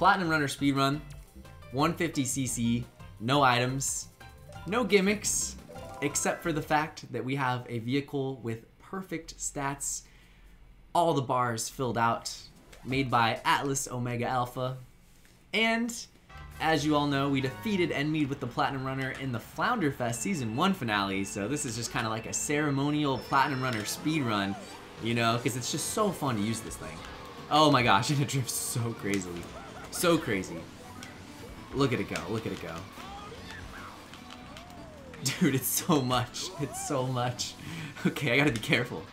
Platinum Runner speedrun, 150cc, no items, no gimmicks, except for the fact that we have a vehicle with perfect stats, all the bars filled out, made by Atlas Omega Alpha, and as you all know, we defeated Enmead with the Platinum Runner in the Flounderfest Season 1 finale, so this is just kind of like a ceremonial Platinum Runner speedrun, you know, because it's just so fun to use this thing. Oh my gosh, and it drifts so crazily. So crazy. Look at it go, look at it go. Dude, it's so much. It's so much. Okay, I gotta be careful.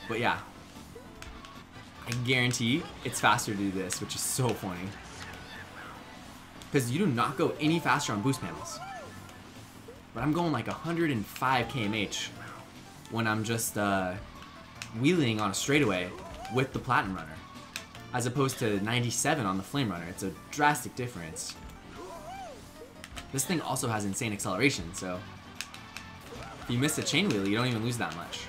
But yeah. I guarantee it's faster to do this, which is so funny. Because you do not go any faster on boost panels. But I'm going like 105 kmh when I'm just wheeling on a straightaway with the Platinum Runner, as opposed to 97 on the Flame Runner. It's a drastic difference. This thing also has insane acceleration, so if you miss a chain wheel, you don't even lose that much.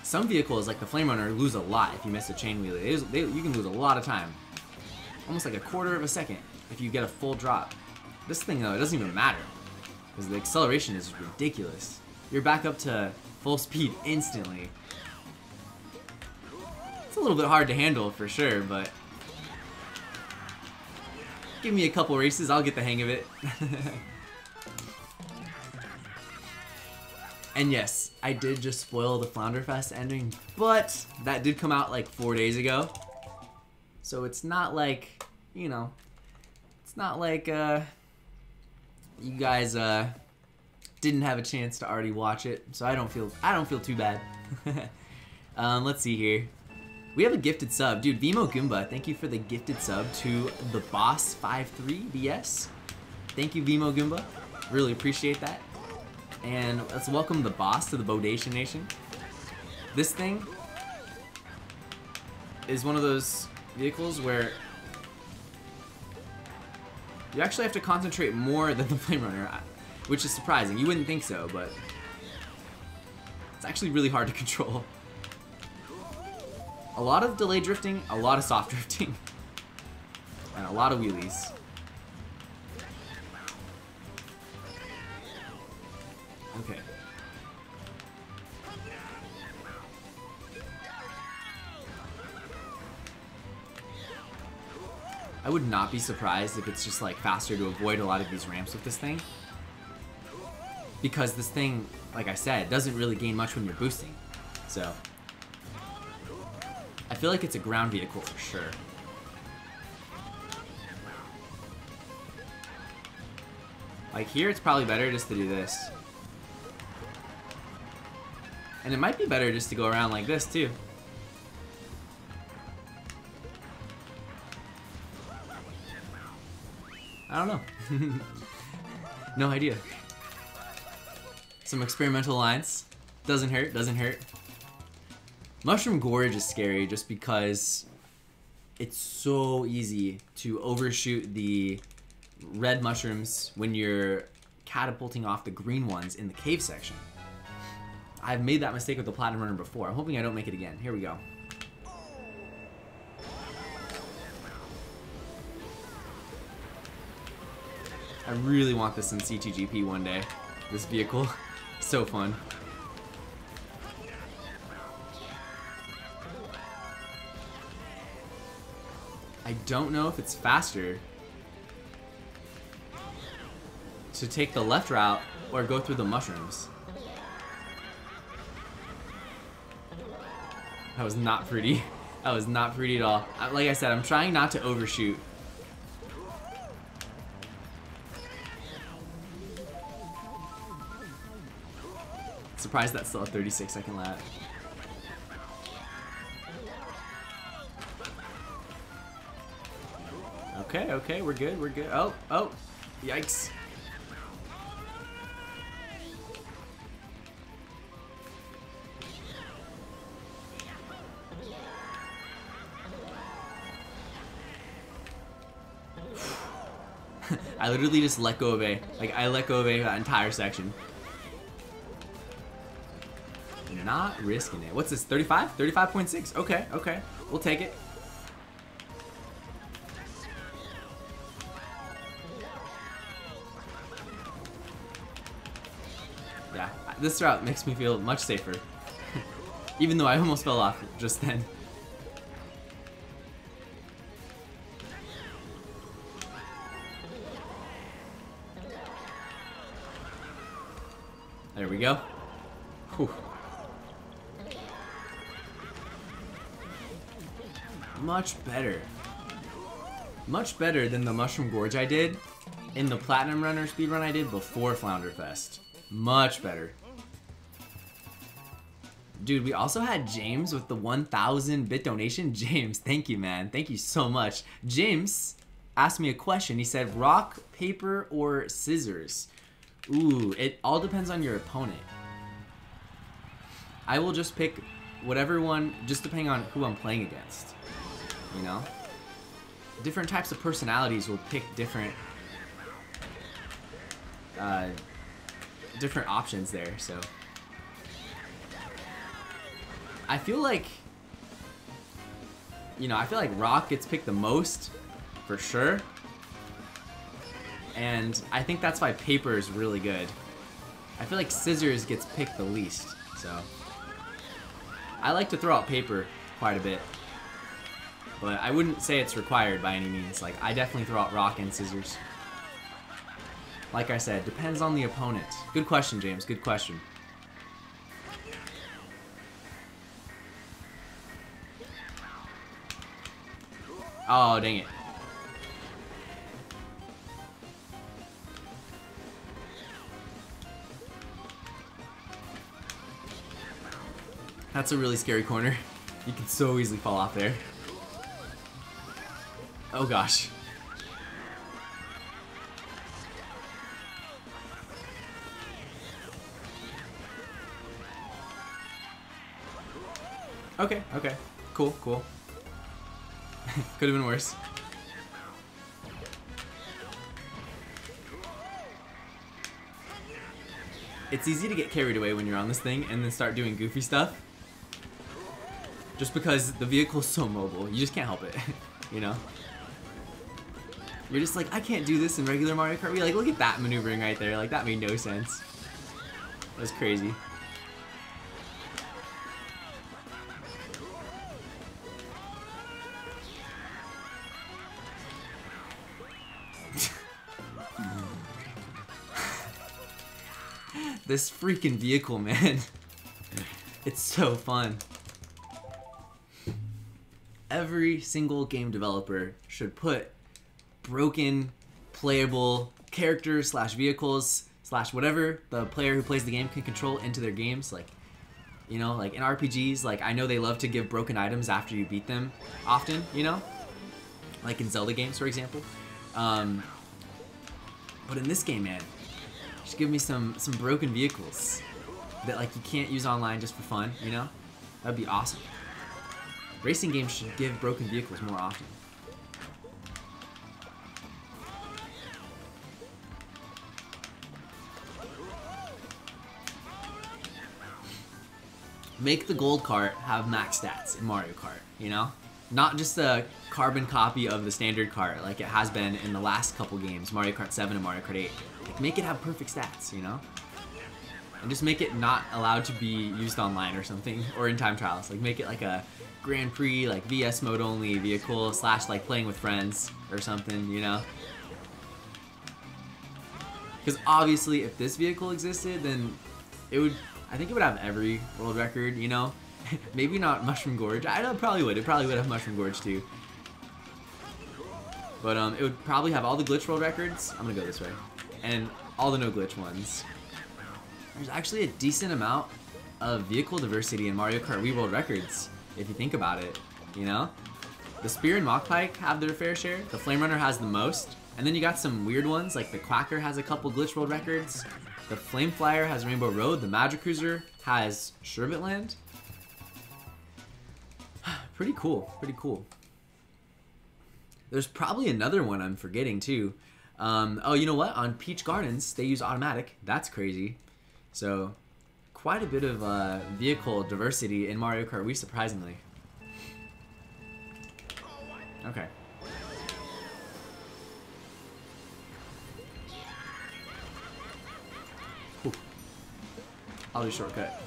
Some vehicles, like the Flame Runner, lose a lot if you miss a chain wheel. You can lose a lot of time. Almost like a quarter of a second if you get a full drop. This thing, though, it doesn't even matter, because the acceleration is ridiculous. You're back up to full speed instantly. It's a little bit hard to handle for sure, but give me a couple races, I'll get the hang of it. And yes, I did just spoil the Flounderfest ending, but that did come out like 4 days ago. So it's not like, you know, it's not like you guys didn't have a chance to already watch it. So I don't feel too bad. Let's see here. We have a gifted sub. Dude, Vimo Goomba, thank you for the gifted sub to the Boss 53 BS. Thank you, Vimo Goomba. Really appreciate that. And let's welcome the boss to the Bodation Nation. This thing is one of those vehicles where you actually have to concentrate more than the Flame Runner, which is surprising. You wouldn't think so, but it's actually really hard to control. A lot of delay drifting, a lot of soft drifting, and a lot of wheelies. Okay. I would not be surprised if it's just like faster to avoid a lot of these ramps with this thing, because this thing, like I said, doesn't really gain much when you're boosting. So I feel like it's a ground vehicle for sure. Like here, it's probably better just to do this. And it might be better just to go around like this too. I don't know. No idea. Some experimental lines. Doesn't hurt, doesn't hurt. Mushroom Gorge is scary just because it's so easy to overshoot the red mushrooms when you're catapulting off the green ones in the cave section. I've made that mistake with the Platinum Runner before. I'm hoping I don't make it again. Here we go. I really want this in CTGP one day. This vehicle. So fun. I don't know if it's faster to take the left route or go through the mushrooms. That was not pretty. That was not pretty at all. Like I said, I'm trying not to overshoot. Surprised that's still a 36-second lap. Okay, okay, we're good, we're good. Oh, oh, yikes. I literally just let go of A. Like, I let go of A that entire section. Not risking it. What's this, 35? 35.6. Okay, okay. We'll take it. this route makes me feel much safer. Even though I almost fell off just then. There we go. Whew. Much better. Much better than the Mushroom Gorge I did in the Platinum Runner speedrun I did before Flounderfest. Much better. Dude, we also had James with the 1,000 bit donation. James, thank you, man. Thank you so much. James asked me a question. He said, rock, paper, or scissors? Ooh, it all depends on your opponent. I will just pick whatever one, just depending on who I'm playing against. You know? Different types of personalities will pick different different options there, so I feel like, you know, I feel like rock gets picked the most for sure, and I think that's why paper is really good. I feel like scissors gets picked the least, so I like to throw out paper quite a bit, but I wouldn't say it's required by any means. Like, I definitely throw out rock and scissors. Like I said, depends on the opponent. Good question, James. Good question. Oh, dang it. That's a really scary corner. You can so easily fall off there. Oh gosh. Okay, okay. Cool, cool. Could have been worse. It's easy to get carried away when you're on this thing and then start doing goofy stuff. Just because the vehicle's so mobile, you just can't help it, you know? You're just like, I can't do this in regular Mario Kart. You're like, look at that maneuvering right there. Like, that made no sense. That was crazy. This freaking vehicle, man. It's so fun. Every single game developer should put broken, playable characters slash vehicles slash whatever the player who plays the game can control into their games. Like, you know, like in RPGs, like I know they love to give broken items after you beat them often, you know? Like in Zelda games, for example. But in this game, man, just give me some broken vehicles that like you can't use online just for fun, you know? That'd be awesome. Racing games should give broken vehicles more often. Make the gold cart have max stats in Mario Kart, you know? Not just a carbon copy of the standard cart like it has been in the last couple games, Mario Kart 7 and Mario Kart 8. Like, make it have perfect stats, you know? And just make it not allowed to be used online or something, or in time trials. Like, make it like a Grand Prix, like VS mode only vehicle, slash like playing with friends or something, you know? Because obviously, if this vehicle existed, then it would, I think it would have every world record, you know? Maybe not Mushroom Gorge. I know it probably would. It probably would have Mushroom Gorge too. But it would probably have all the glitch world records. I'm gonna go this way. And all the no glitch ones. There's actually a decent amount of vehicle diversity in Mario Kart Wii World Records, if you think about it, you know? The Spear and Mach Pike have their fair share. The Flame Runner has the most. And then you got some weird ones, like the Quacker has a couple glitch world records. The Flame Flyer has Rainbow Road. The Magic Cruiser has Sherbet Land. Pretty cool, pretty cool. There's probably another one I'm forgetting too. Oh, you know what? On Peach Gardens, they use automatic. That's crazy. So, quite a bit of vehicle diversity in Mario Kart Wii, surprisingly. Okay. Whew. I'll do shortcut.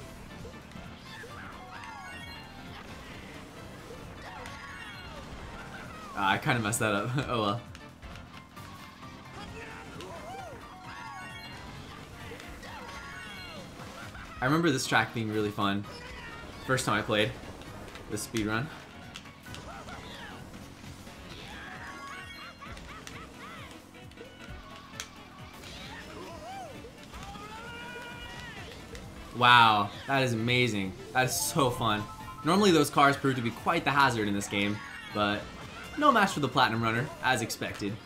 I kind of messed that up. Oh well. I remember this track being really fun. First time I played this speedrun. Wow, that is amazing. That is so fun. Normally those cars prove to be quite the hazard in this game, but no match for the Platinum Runner, as expected.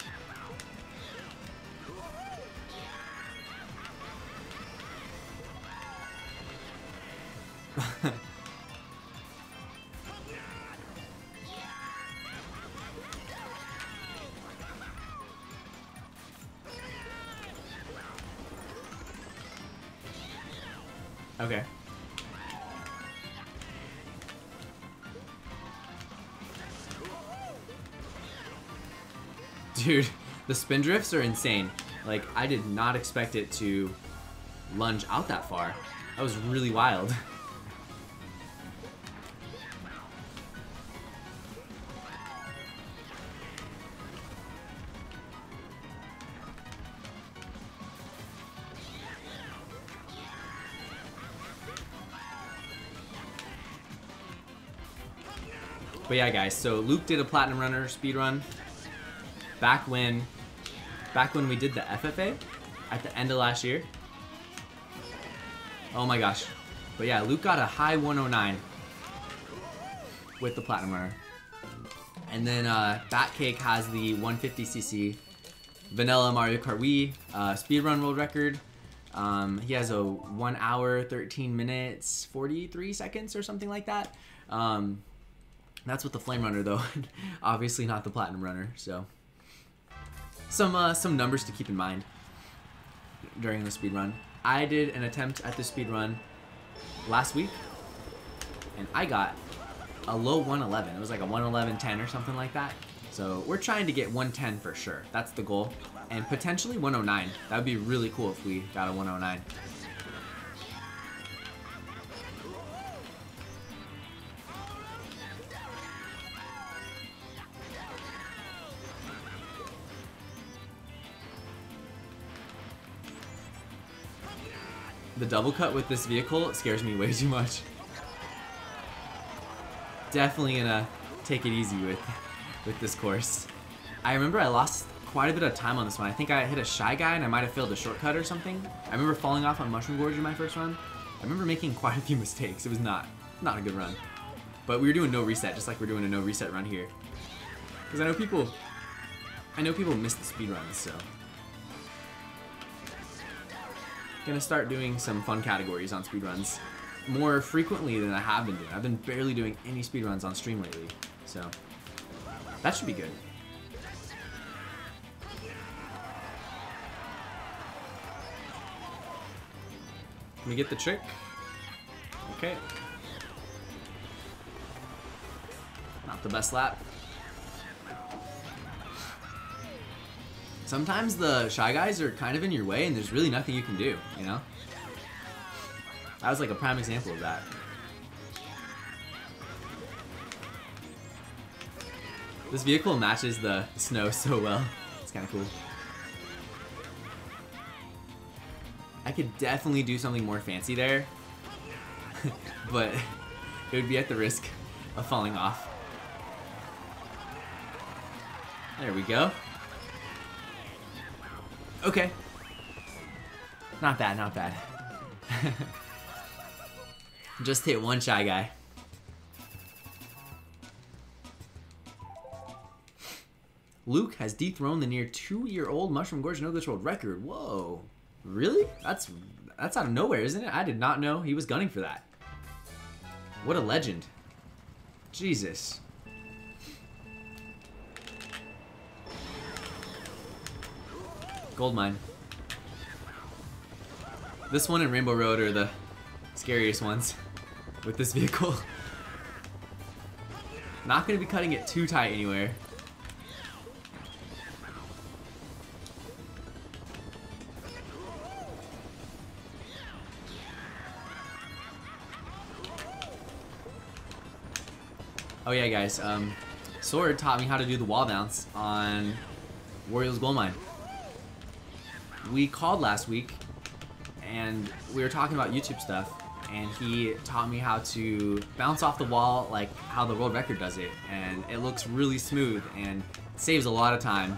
Okay. Dude, the spin drifts are insane. Like, I did not expect it to lunge out that far. That was really wild. But yeah, guys, so Luke did a Platinum Runner speedrun back when we did the FFA at the end of last year. Oh my gosh. But yeah, Luke got a high 109 with the Platinum Runner. And then Batcake has the 150cc Vanilla Mario Kart Wii speedrun world record. He has a 1 hour, 13 minutes, 43 seconds or something like that. That's with the Flame Runner though. Obviously not the Platinum Runner, so some numbers to keep in mind during the speedrun. I did an attempt at the speedrun last week and I got a low 111. It was like a 111.10 or something like that. So we're trying to get 110 for sure. That's the goal. And potentially 109. That would be really cool if we got a 109. The double cut with this vehicle scares me way too much. Definitely gonna take it easy with this course. I remember I lost quite a bit of time on this one. I think I hit a Shy Guy and I might have failed a shortcut or something. I remember falling off on Mushroom Gorge in my first run. I remember making quite a few mistakes. It was not a good run. But we were doing no reset, just like we're doing a no reset run here. Because I know people miss the speed runs, so. Gonna start doing some fun categories on speedruns more frequently than I have been doing. I've been barely doing any speedruns on stream lately, so that should be good. Can we get the trick? Okay. Not the best lap. Sometimes the Shy Guys are kind of in your way and there's really nothing you can do, you know? That was like a prime example of that. This vehicle matches the snow so well. It's kind of cool. I could definitely do something more fancy there, but it would be at the risk of falling off. There we go. Okay. Not bad, not bad. Just hit one Shy Guy. Luke has dethroned the near 2-year-old Mushroom Gorge No Glitch World record. Whoa. Really? That's out of nowhere, isn't it? I did not know he was gunning for that. What a legend. Jesus. Goldmine. This one and Rainbow Road are the scariest ones with this vehicle. Not going to be cutting it too tight anywhere. Oh yeah, guys. Sword taught me how to do the wall bounce on Wario's Goldmine. We called last week, and we were talking about YouTube stuff, and he taught me how to bounce off the wall like how the world record does it, and it looks really smooth and saves a lot of time.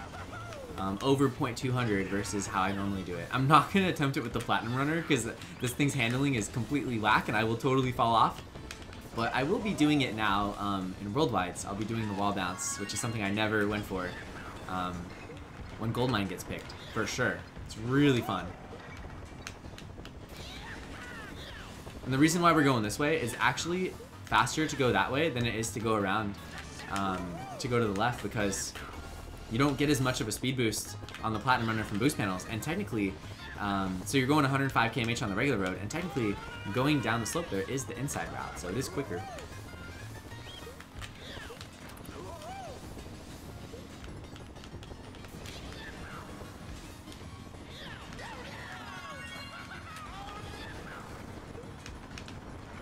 Over 0.200 versus how I normally do it. I'm not going to attempt it with the Platinum Runner because this thing's handling is completely whack and I will totally fall off. But I will be doing it now in Worldwides. I'll be doing the wall bounce, which is something I never went for when Goldmine gets picked, for sure. It's really fun. And the reason why we're going this way is actually faster to go that way than it is to go around to go to the left, because you don't get as much of a speed boost on the Platinum Runner from boost panels, and technically, so you're going 105 km/h on the regular road, and technically going down the slope there is the inside route, so it is quicker.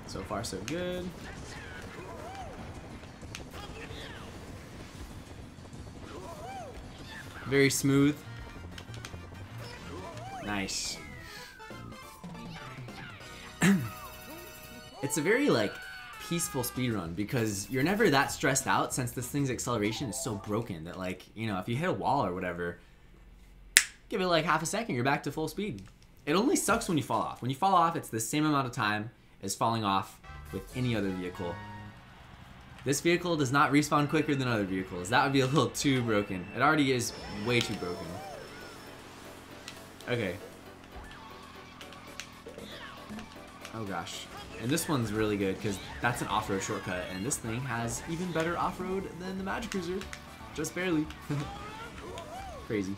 So far so good. Very smooth. Nice. It's a very like peaceful speed run because you're never that stressed out since this thing's acceleration is so broken that, like, you know, if you hit a wall or whatever, give it like half a second, you're back to full speed. It only sucks when you fall off. When you fall off, it's the same amount of time as falling off with any other vehicle. This vehicle does not respawn quicker than other vehicles. That would be a little too broken. It already is way too broken. Okay. Oh gosh. And this one's really good because that's an off-road shortcut, and this thing has even better off-road than the Magic Cruiser. Just barely. Crazy.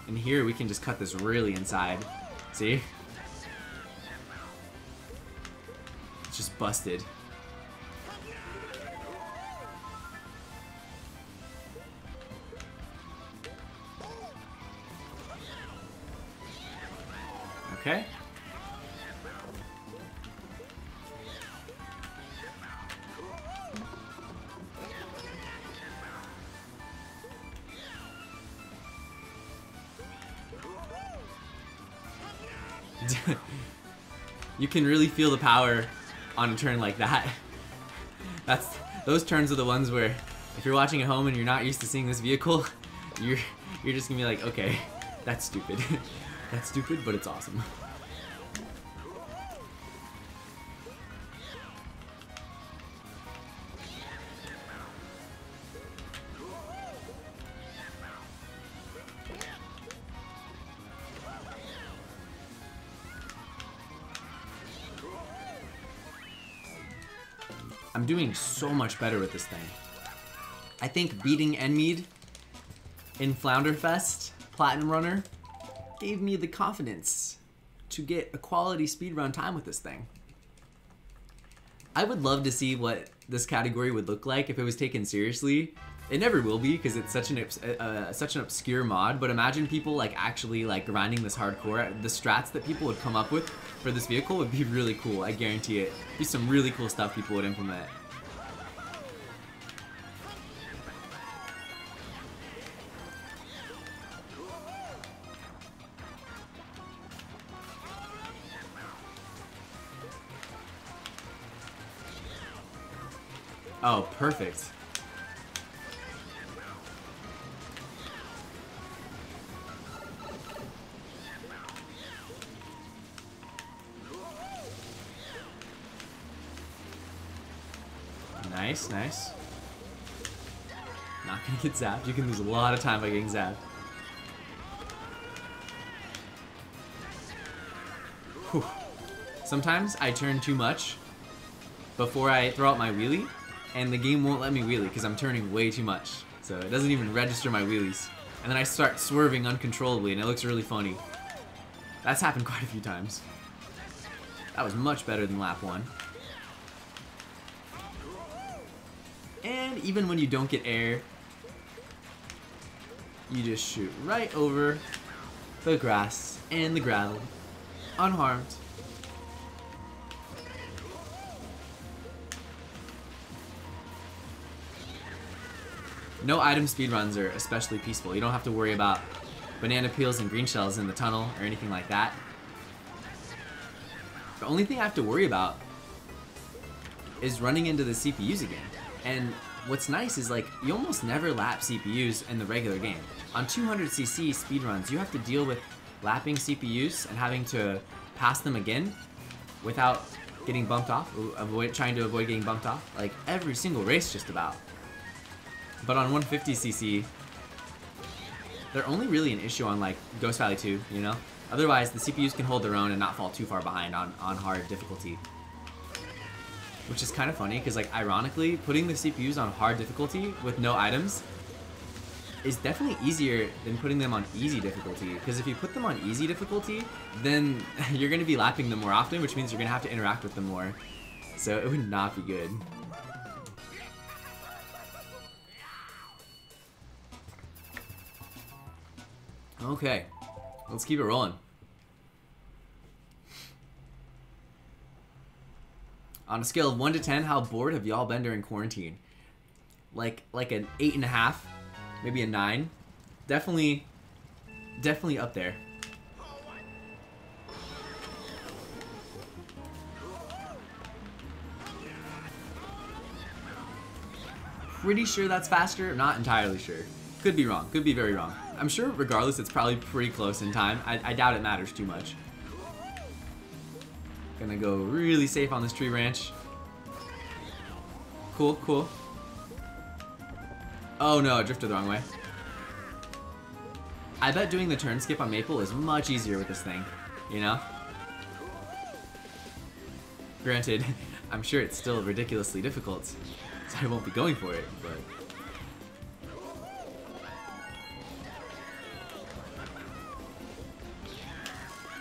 And here we can just cut this really inside. See? It's just busted. Okay. You can really feel the power on a turn like that. Those turns are the ones where if you're watching at home and you're not used to seeing this vehicle, you're just gonna be like, okay, that's stupid. That's stupid, but it's awesome. I'm doing so much better with this thing. I think beating Enmead in Flounderfest Platinum Runner gave me the confidence to get a quality speedrun time with this thing. I would love to see what this category would look like if it was taken seriously. It never will be because it's such an obscure mod, but imagine people like actually like grinding this hardcore. The strats that people would come up with for this vehicle would be really cool, I guarantee it. Be some really cool stuff people would implement. Oh, perfect. Nice, nice. Not gonna get zapped. You can lose a lot of time by getting zapped. Whew. Sometimes I turn too much before I throw out my wheelie, and the game won't let me wheelie because I'm turning way too much. So it doesn't even register my wheelies. And then I start swerving uncontrollably and it looks really funny. That's happened quite a few times. That was much better than lap 1. And even when you don't get air, you just shoot right over the grass and the gravel, unharmed. No item speedruns are especially peaceful. You don't have to worry about banana peels and green shells in the tunnel or anything like that. The only thing I have to worry about is running into the CPUs again. And what's nice is like you almost never lap CPUs in the regular game. On 200cc speedruns, you have to deal with lapping CPUs and having to pass them again without getting bumped off, trying to avoid getting bumped off, like every single race just about. But on 150cc, they're only really an issue on like Ghost Valley 2, you know? Otherwise, the CPUs can hold their own and not fall too far behind on hard difficulty. Which is kind of funny, because like ironically, putting the CPUs on hard difficulty with no items is definitely easier than putting them on easy difficulty. Because if you put them on easy difficulty, then you're going to be lapping them more often, which means you're going to have to interact with them more. So it would not be good. Okay, let's keep it rolling. On a scale of 1 to 10, how bored have y'all been during quarantine? Like an 8.5, maybe a 9. Definitely up there. Pretty sure that's faster, not entirely sure. Could be wrong, could be very wrong. I'm sure regardless it's probably pretty close in time. I doubt it matters too much. Gonna go really safe on this tree branch. Cool, cool. Oh no, I drifted the wrong way. I bet doing the turn skip on Maple is much easier with this thing, you know? Granted, I'm sure it's still ridiculously difficult, so I won't be going for it, but...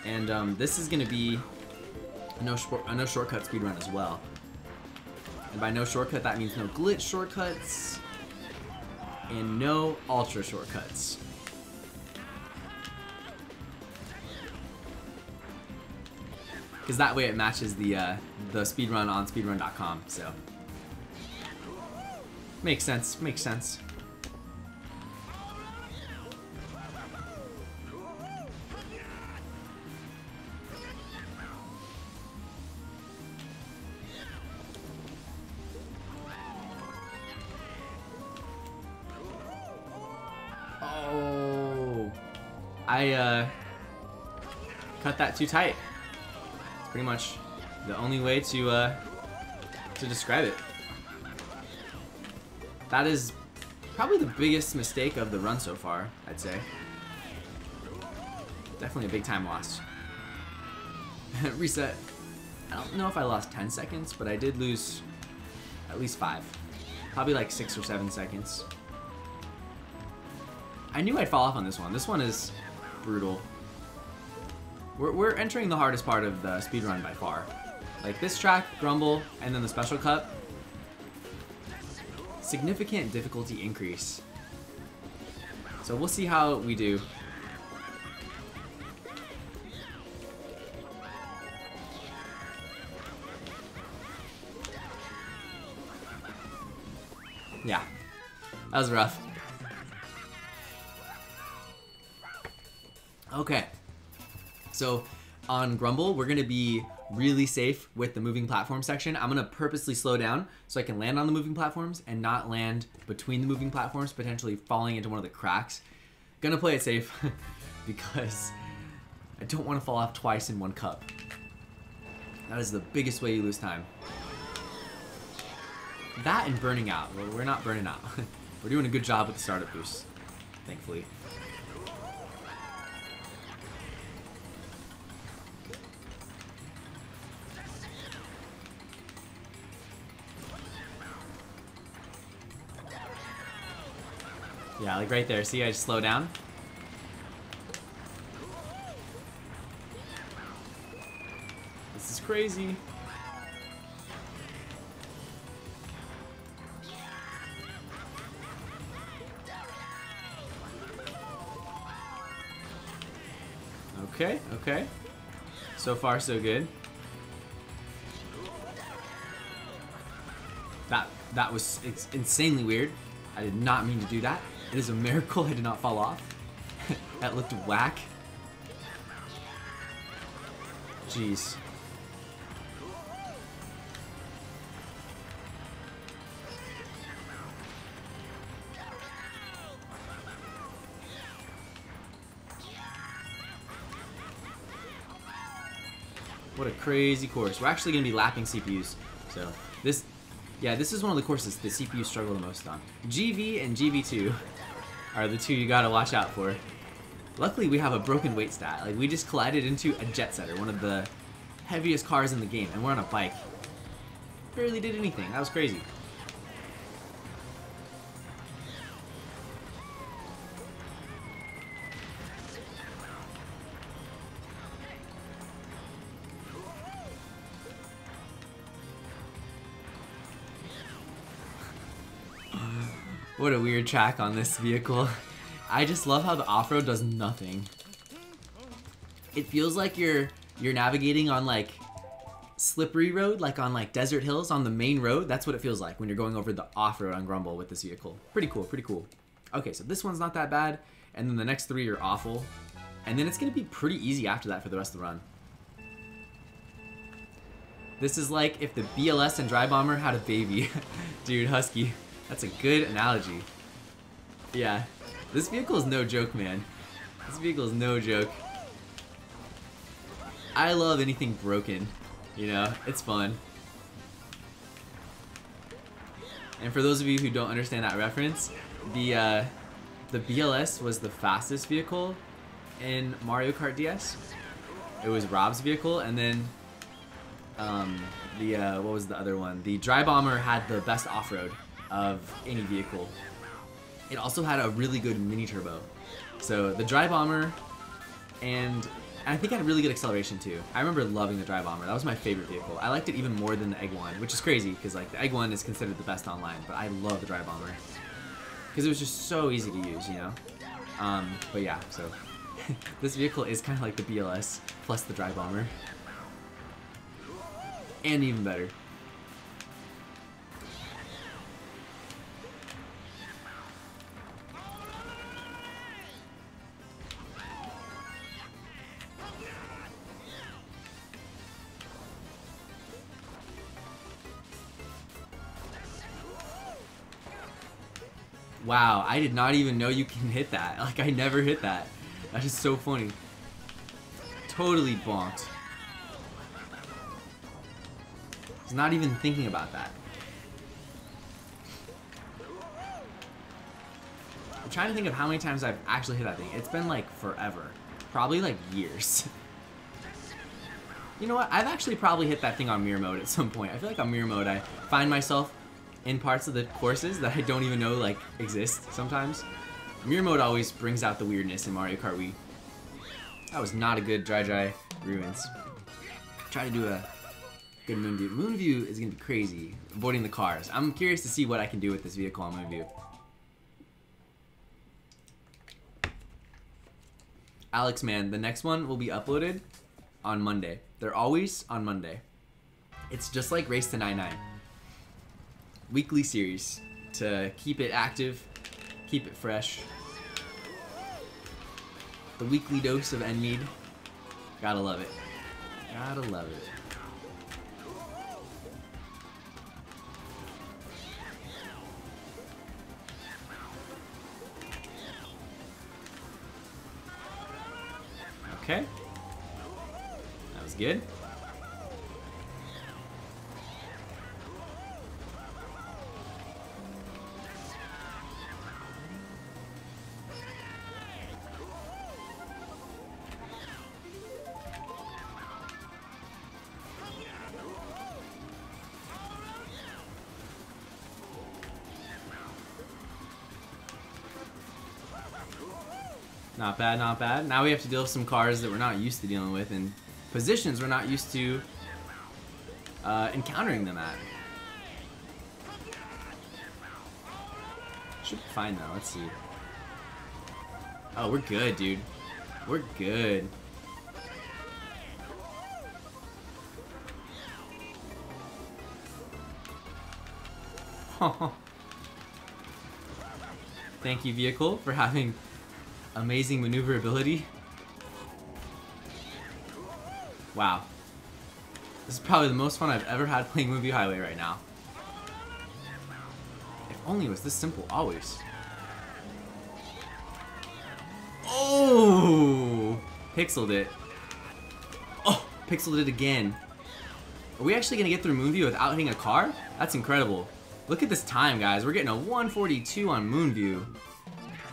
And this is going to be a no shortcut speedrun as well. And by no shortcut, that means no glitch shortcuts and no ultra shortcuts. Because that way it matches the speedrun on speedrun.com. So makes sense. Makes sense. I cut that too tight. It's pretty much the only way to describe it. That is probably the biggest mistake of the run so far, I'd say. Definitely a big time loss. Reset. I don't know if I lost 10 seconds, but I did lose at least 5. Probably like 6 or 7 seconds. I knew I'd fall off on this one. This one is brutal. We're entering the hardest part of the speedrun by far. Like this track, Grumble, and then the Special Cup. Significant difficulty increase. So we'll see how we do. Yeah, that was rough. Okay, so on Grumble, we're gonna be really safe with the moving platform section. I'm gonna purposely slow down so I can land on the moving platforms and not land between the moving platforms, potentially falling into one of the cracks. Gonna play it safe because I don't want to fall off twice in one cup. That is the biggest way you lose time. That and burning out. Well, we're not burning out. We're doing a good job with the startup boost, thankfully. Yeah, like right there. See, I just slow down. This is crazy. Okay, okay. So far, so good. That was insanely weird. I did not mean to do that. It is a miracle I did not fall off. That looked whack. Jeez. What a crazy course. We're actually going to be lapping CPUs. So this, yeah, this is one of the courses the CPUs struggle the most on. GV and GV2 are the two you got to watch out for. Luckily, we have a broken weight stat. Like, we just collided into a Jet Setter, one of the heaviest cars in the game, and we're on a bike. Barely did anything. That was crazy. What a weird track on this vehicle. I just love how the off-road does nothing. It feels like you're navigating on like slippery road, like on like desert hills on the main road. That's what it feels like when you're going over the off-road on Grumble with this vehicle. Pretty cool, pretty cool. Okay, so this one's not that bad, and then the next three are awful. And then it's gonna be pretty easy after that for the rest of the run. This is like if the BLS and Dry Bomber had a baby. Dude, Husky. That's a good analogy. Yeah, this vehicle is no joke, man. This vehicle is no joke. I love anything broken, you know, it's fun. And for those of you who don't understand that reference, the BLS was the fastest vehicle in Mario Kart DS. It was Rob's vehicle, and then what was the other one? The Dry Bomber had the best off-road of any vehicle. It also had a really good mini turbo. So the Dry Bomber, and I think it had really good acceleration too. I remember loving the Dry Bomber. That was my favorite vehicle. I liked it even more than the Egg One, which is crazy because like the Egg One is considered the best online, but I love the Dry Bomber because it was just so easy to use, you know. But yeah, so this vehicle is kind of like the BLS plus the Dry Bomber, and even better. Wow, I did not even know you can hit that. Like, I never hit that. That is so funny. Totally bonked. I was not even thinking about that. I'm trying to think of how many times I've actually hit that thing. It's been like forever. Probably like years. You know what? I've actually probably hit that thing on mirror mode at some point. I feel like on mirror mode I find myself in parts of the courses that I don't even know like exist sometimes. Mirror mode always brings out the weirdness in Mario Kart Wii. That was not a good dry ruins. Try to do a good Moonview. Moonview is gonna be crazy, avoiding the cars. I'm curious to see what I can do with this vehicle on Moonview. Alex, man, the next one will be uploaded on Monday. They're always on Monday. It's just like Race to 99. Weekly series to keep it active, keep it fresh. The weekly dose of Enmead. Gotta love it. Gotta love it. Okay. That was good. Not bad, not bad. Now we have to deal with some cars that we're not used to dealing with and positions we're not used to encountering them at. Should be fine though, let's see. Oh, we're good, dude. We're good. Thank you, vehicle, for having amazing maneuverability. Wow. This is probably the most fun I've ever had playing Movie Highway right now. If only it was this simple, always. Oh! Pixeled it. Oh! Pixeled it again. Are we actually going to get through Moonview without hitting a car? That's incredible. Look at this time, guys. We're getting a 142 on Moonview.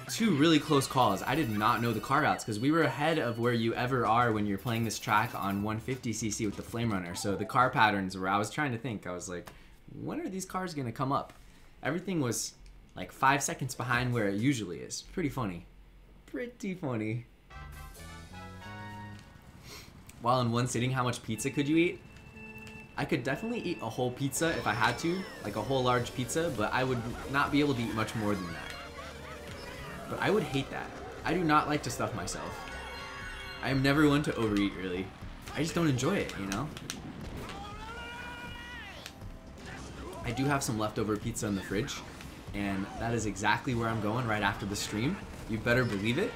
Two really close calls. I did not know the car routes because we were ahead of where you ever are when you're playing this track on 150cc with the Flame Runner. So the car patterns were, I was trying to think. I was like, when are these cars going to come up? Everything was like 5 seconds behind where it usually is. Pretty funny. Pretty funny. While in one sitting, how much pizza could you eat? I could definitely eat a whole pizza if I had to, like a whole large pizza, but I would not be able to eat much more than that. But I would hate that. I do not like to stuff myself. I am never one to overeat, really. I just don't enjoy it, you know? I do have some leftover pizza in the fridge, and that is exactly where I'm going right after the stream. You better believe it.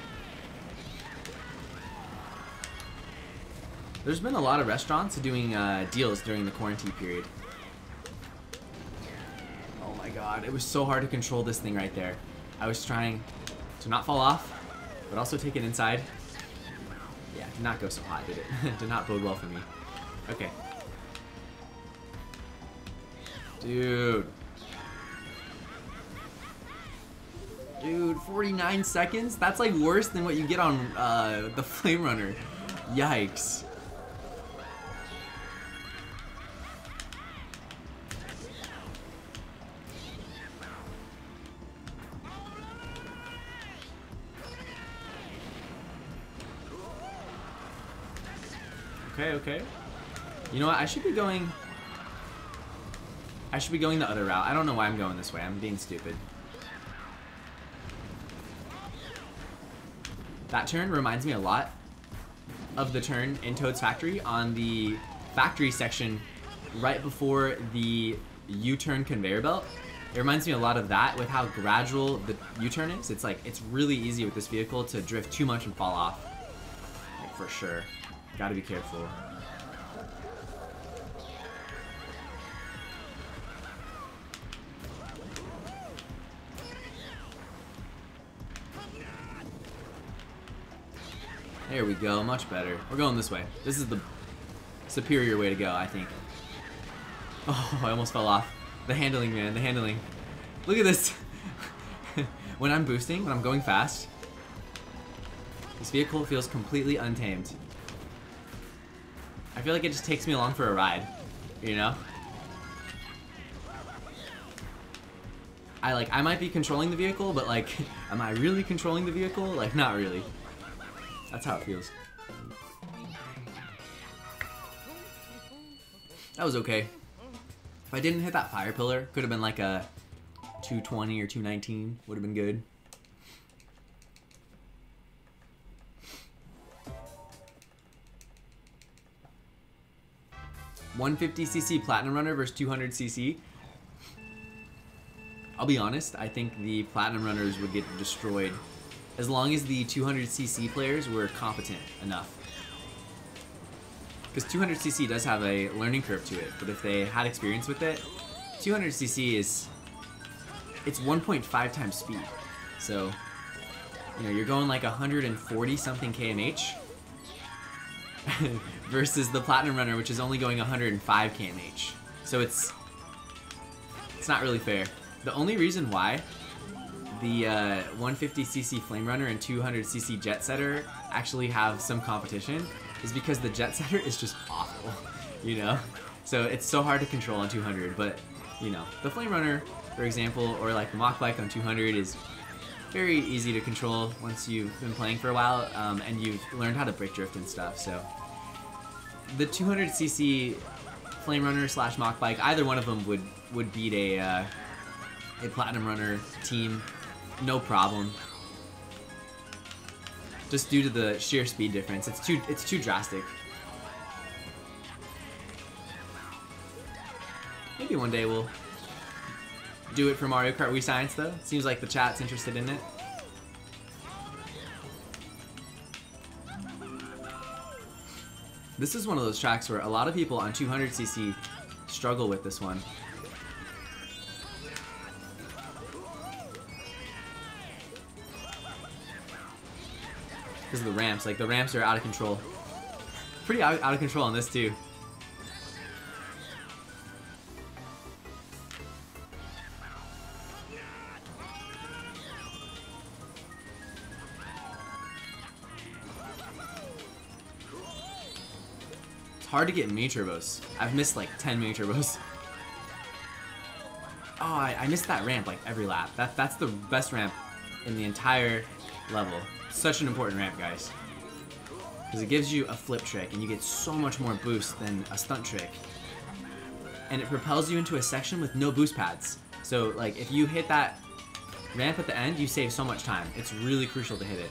There's been a lot of restaurants doing deals during the quarantine period. Oh my god, it was so hard to control this thing right there. I was trying to not fall off, but also take it inside. Yeah, did not go so hot, did it? Did not bode well for me. Okay. Dude. Dude, 49 seconds? That's like worse than what you get on the Flame Runner. Yikes. Okay, okay. You know what? I should be going the other route. I don't know why I'm going this way. I'm being stupid. That turn reminds me a lot of the turn in Toad's Factory on the factory section right before the U-turn conveyor belt. It reminds me a lot of that with how gradual the U-turn is. It's like, it's really easy with this vehicle to drift too much and fall off. Like, for sure. Gotta be careful. There we go, much better. We're going this way. This is the superior way to go, I think. Oh, I almost fell off. The handling, man, the handling. Look at this. When I'm boosting, when I'm going fast, this vehicle feels completely untamed. I feel like it just takes me along for a ride, you know? I might be controlling the vehicle, but like, am I really controlling the vehicle? Like, not really. That's how it feels. That was okay. If I didn't hit that fire pillar, could have been like a 220 or 219. Would have been good. $150cc Platinum Runner versus 200cc. I'll be honest, I think the Platinum Runners would get destroyed as long as the 200cc players were competent enough. Because 200cc does have a learning curve to it, but if they had experience with it, 200cc is, it's 1.5 times speed. So, you know, you're going like 140 something kmh versus the Platinum Runner, which is only going 105 kmh. So it's not really fair. The only reason why the 150cc Flame Runner and 200cc Jet Setter actually have some competition is because the Jet Setter is just awful, you know? So it's so hard to control on 200, but, you know, the Flame Runner, for example, or like the Mach Bike on 200 is very easy to control once you've been playing for a while, and you've learned how to brake drift and stuff, so. The 200cc Flame Runner slash Mach Bike, either one of them would beat a Platinum Runner team, no problem. Just due to the sheer speed difference, it's too drastic. Maybe one day we'll do it for Mario Kart Wii Science though. Seems like the chat's interested in it. This is one of those tracks where a lot of people on 200cc struggle with this one. Because of the ramps. Like, the ramps are out of control. Pretty out of control on this, too. It's hard to get mini turbos. I've missed, like, 10 mini turbos. Oh, I missed that ramp, like, every lap. That's the best ramp in the entire level. Such an important ramp, guys. Because it gives you a flip trick, and you get so much more boost than a stunt trick. And it propels you into a section with no boost pads. So, like, if you hit that ramp at the end, you save so much time. It's really crucial to hit it.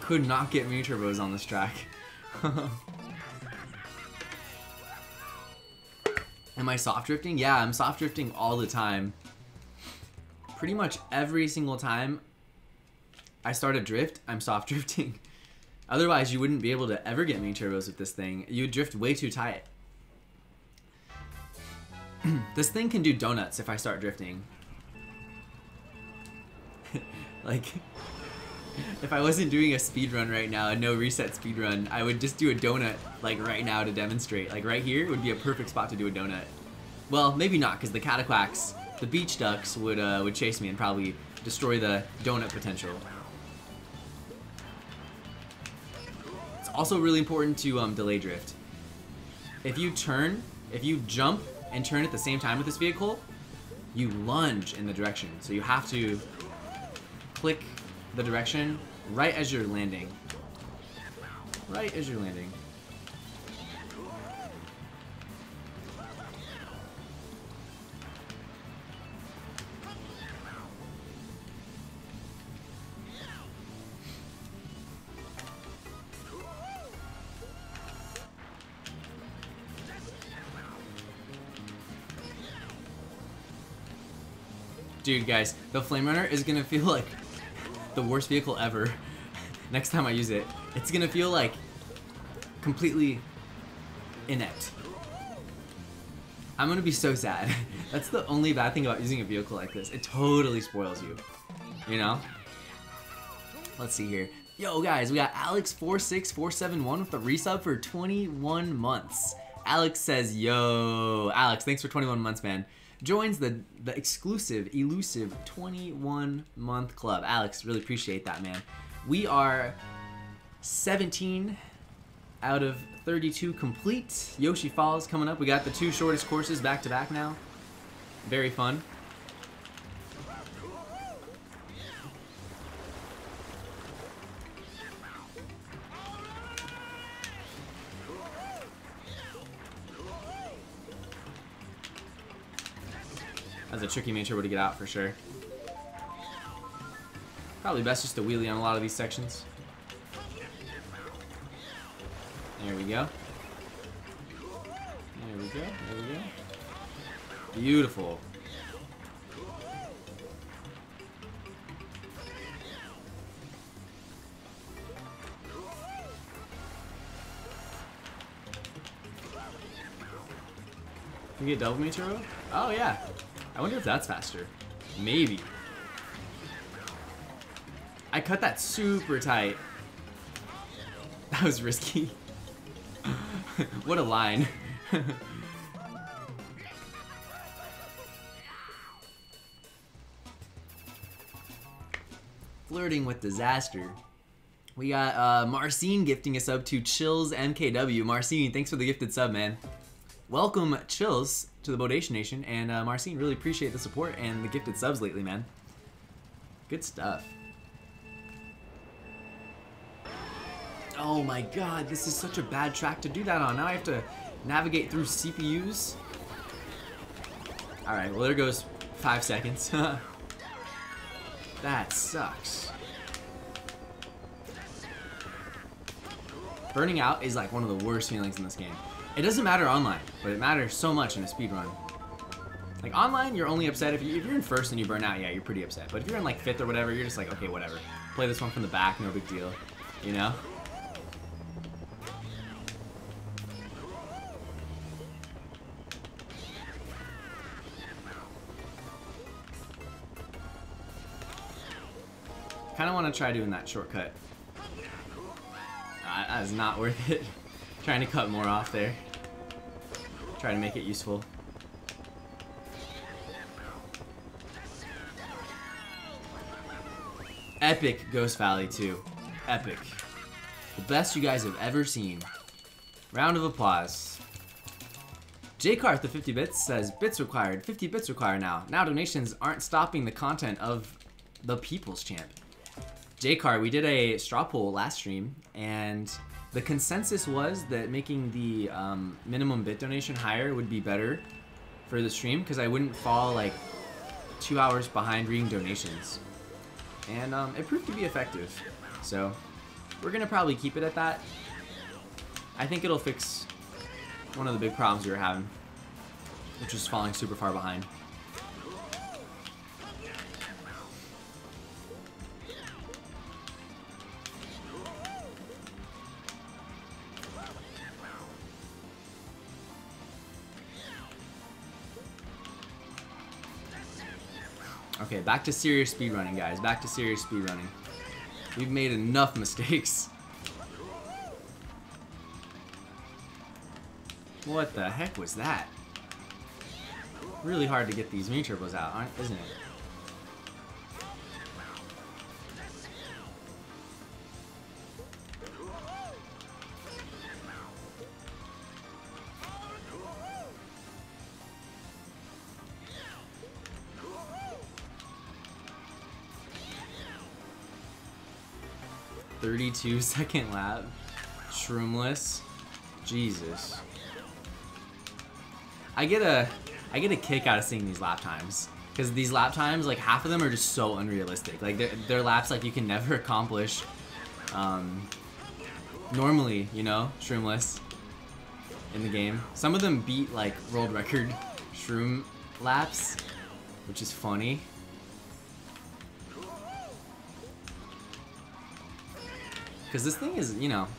Could not get mini turbos on this track. Am I soft drifting? Yeah, I'm soft drifting all the time. Pretty much every single time I start a drift, I'm soft drifting. Otherwise, you wouldn't be able to ever get mini turbos with this thing. You would drift way too tight. This thing can do donuts if I start drifting. Like, if I wasn't doing a speedrun right now, a no reset speedrun, I would just do a donut like right now to demonstrate. Like right here would be a perfect spot to do a donut. Well, maybe not, because the Cataquacks, the beach ducks, would chase me and probably destroy the donut potential. It's also really important to delay drift. If you jump and turn at the same time with this vehicle, you lunge in the direction. So you have to click the direction right as you're landing. Right as you're landing. Dude, guys, the Flame Runner is gonna feel like the worst vehicle ever next time I use it. It's gonna feel like completely inept. I'm gonna be so sad. That's the only bad thing about using a vehicle like this. It totally spoils you, you know? Let's see here. Yo, guys, we got Alex46471 with the resub for 21 months. Alex says, yo, Alex, thanks for 21 months, man. Joins the exclusive, elusive 21-month club. Alex, really appreciate that, man. We are 17 out of 32 complete. Yoshi Falls coming up. We got the 2 shortest courses back to back now. Very fun. That's a tricky mini turbo to get out for sure. Probably best just to wheelie on a lot of these sections. There we go. There we go. There we go. Beautiful. Can you get double mini turbo? Oh yeah. I wonder if that's faster. Maybe. I cut that super tight. That was risky. What a line. Flirting with disaster. We got Marcin gifting a sub to Chills MKW. Marcin, thanks for the gifted sub, man. Welcome, Chills, to the Bodation Nation, and Marcin, really appreciate the support and the gifted subs lately, man. Good stuff. Oh my god, this is such a bad track to do that on. Now I have to navigate through CPUs. Alright, well there goes 5 seconds. That sucks. Burning out is like one of the worst feelings in this game. It doesn't matter online, but it matters so much in a speedrun. Like online, you're only upset if you're in first and you burn out, yeah, you're pretty upset. But if you're in like 5th or whatever, you're just like, okay, whatever. Play this one from the back, no big deal, you know? Kind of want to try doing that shortcut. That is not worth it. Trying to cut more off there. Try to make it useful. Epic Ghost Valley 2. Epic. The best you guys have ever seen. Round of applause. Jcarth, the 50 bits, says, bits required, 50 bits required now. Now donations aren't stopping the content of the People's Champ. Jcarth, we did a straw poll last stream, and the consensus was that making the minimum bit donation higher would be better for the stream, because I wouldn't fall like 2 hours behind reading donations. And it proved to be effective. So we're gonna probably keep it at that. I think it'll fix one of the big problems we were having, which was falling super far behind. Okay, back to serious speedrunning, guys. Back to serious speedrunning. We've made enough mistakes. What the heck was that? Really hard to get these mini turbos out, isn't it? "32-second lap, shroomless, Jesus." I get a kick out of seeing these lap times, because these lap times, like half of them are just so unrealistic. Like they're laps like you can never accomplish normally, you know, shroomless in the game. Some of them beat like world record shroom laps, which is funny. Because this thing is, you know,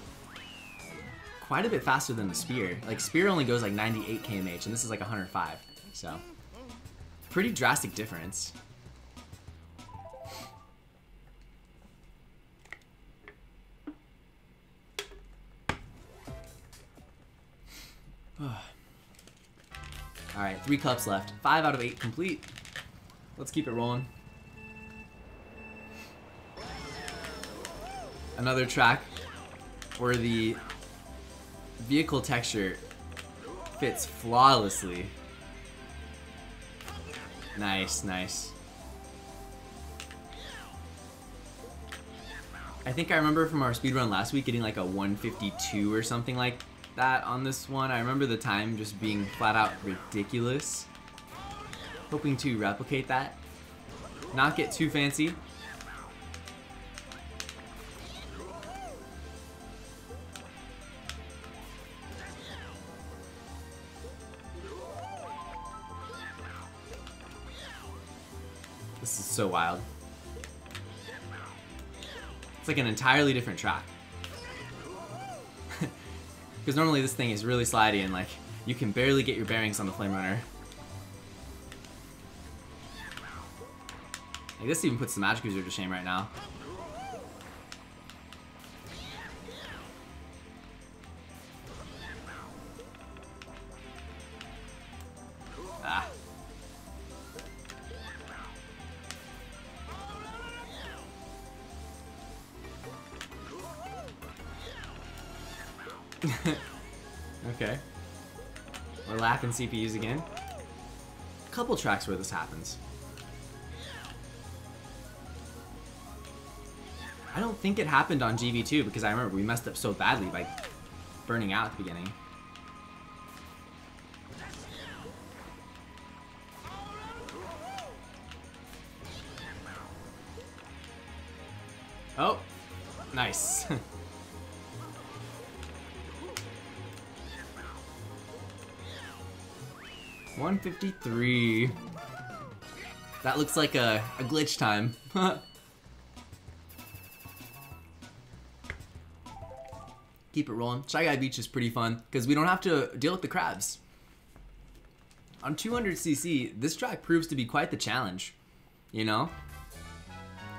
quite a bit faster than the Spear. Like, Spear only goes like 98 km/h, and this is like 105. So, pretty drastic difference. Alright, 3 cups left. 5 out of 8 complete. Let's keep it rolling. Another track where the vehicle texture fits flawlessly. Nice, nice. I think I remember from our speedrun last week getting like a 152 or something like that on this one. I remember the time just being flat out ridiculous. Hoping to replicate that. Not get too fancy. This is so wild. It's like an entirely different track. Because normally this thing is really slidey and like you can barely get your bearings on the Flame Runner. Like this even puts the Magic User to shame right now. Ah. Okay. We're lapping CPUs again. Couple tracks where this happens. I don't think it happened on GV2 because I remember we messed up so badly by burning out at the beginning. Oh, nice. 153. That looks like a glitch time. Keep it rolling. Shy Guy Beach is pretty fun because we don't have to deal with the crabs. On 200cc, this track proves to be quite the challenge. You know?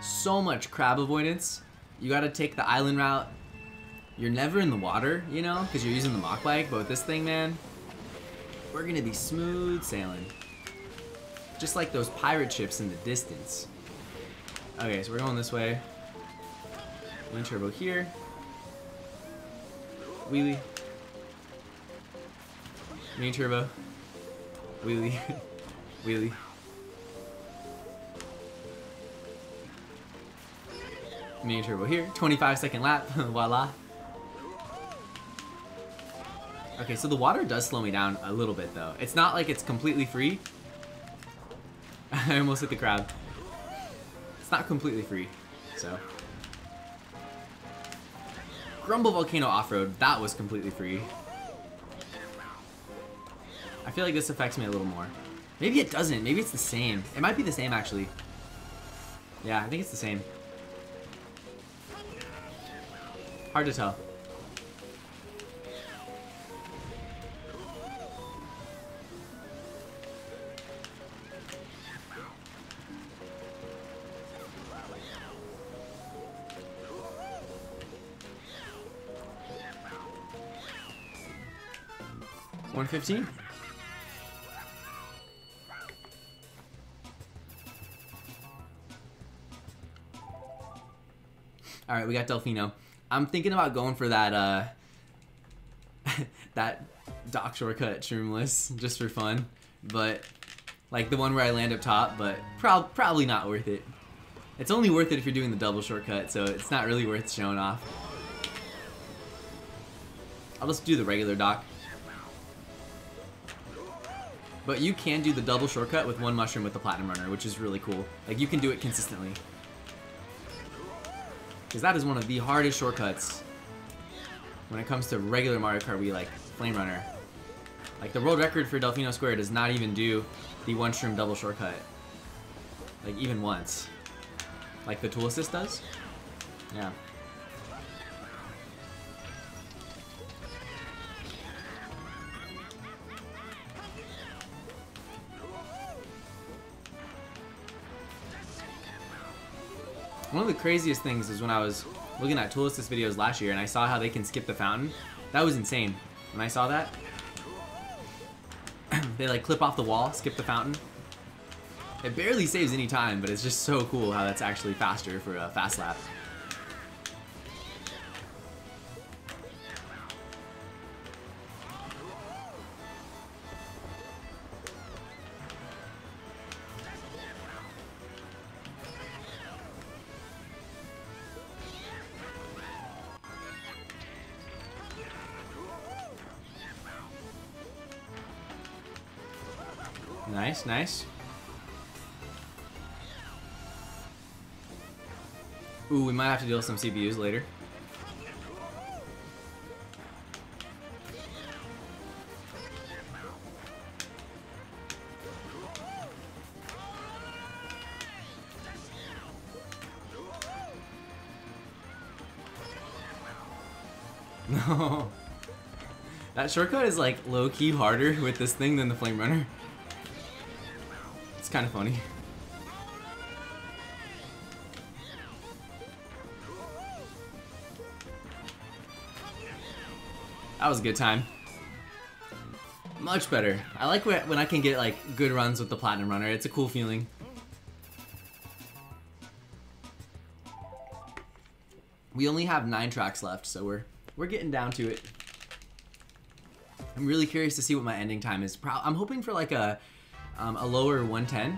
So much crab avoidance. You gotta take the island route. You're never in the water, you know, because you're using the Mach bike. But with this thing, man, we're gonna be smooth sailing. Just like those pirate ships in the distance. Okay, so we're going this way. Main turbo here. Wheelie. Main turbo. Wheelie. Wheelie. Main turbo here. 25-second lap. Voila. Okay, so the water does slow me down a little bit, though. It's not like it's completely free. I almost hit the crab. It's not completely free, so. Grumble Volcano Off-Road, that was completely free. I feel like this affects me a little more. Maybe it doesn't. Maybe it's the same. It might be the same, actually. Yeah, I think it's the same. Hard to tell. $115. All right, we got Delfino. I'm thinking about going for that that dock shortcut Shroomless just for fun, but like the one where I land up top, but probably not worth it. It's only worth it if you're doing the double shortcut, so it's not really worth showing off. I'll just do the regular dock. But you can do the double shortcut with one mushroom with the Platinum Runner, which is really cool. Like, you can do it consistently. Because that is one of the hardest shortcuts when it comes to regular Mario Kart Wii, like Flame Runner. Like, the world record for Delfino Square does not even do the one shroom double shortcut. Like, even once. Like the Tool Assist does. Yeah. One of the craziest things is when I was looking at Tool Assist videos last year and I saw how they can skip the fountain. That was insane. When I saw that, they like clip off the wall, skip the fountain. It barely saves any time, but it's just so cool how that's actually faster for a fast lap. Nice, nice. Ooh, we might have to deal with some CPUs later. No. That shortcut is like low-key harder with this thing than the Flame Runner. It's kind of funny. That was a good time. Much better. I like when I can get like good runs with the Platinum Runner. It's a cool feeling. We only have 9 tracks left, so we're getting down to it. I'm really curious to see what my ending time is. I'm hoping for like a lower 110.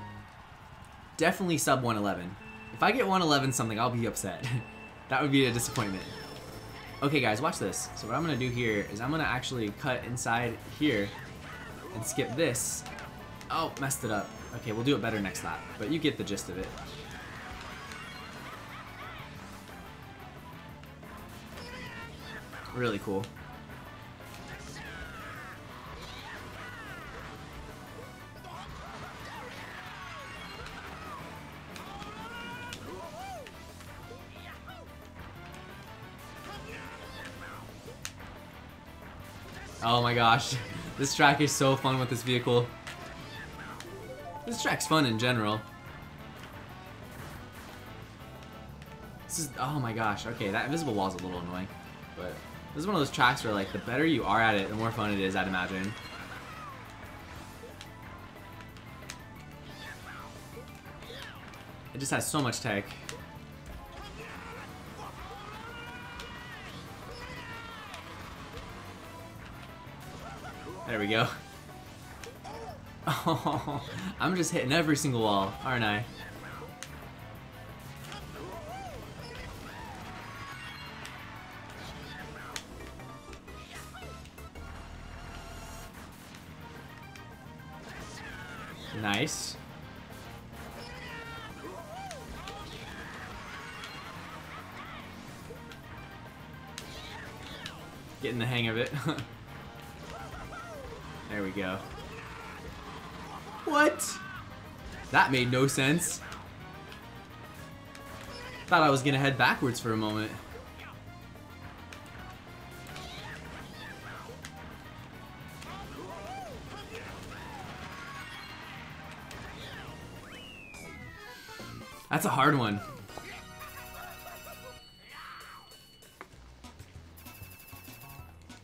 Definitely sub 111. If I get 111 something, I'll be upset. That would be a disappointment. Okay guys, watch this. So what I'm gonna do here is I'm gonna actually cut inside here and skip this. Oh, messed it up. Okay, we'll do it better next lap, but you get the gist of it. Really cool. Oh my gosh. This track is so fun with this vehicle. This track's fun in general. This is, oh my gosh. Okay, that invisible wall's a little annoying. But this is one of those tracks where, like, the better you are at it, the more fun it is, I'd imagine. It just has so much tech. There we go. Oh, I'm just hitting every single wall, aren't I? Nice. Getting the hang of it. There we go. What? That made no sense. Thought I was gonna head backwards for a moment. That's a hard one.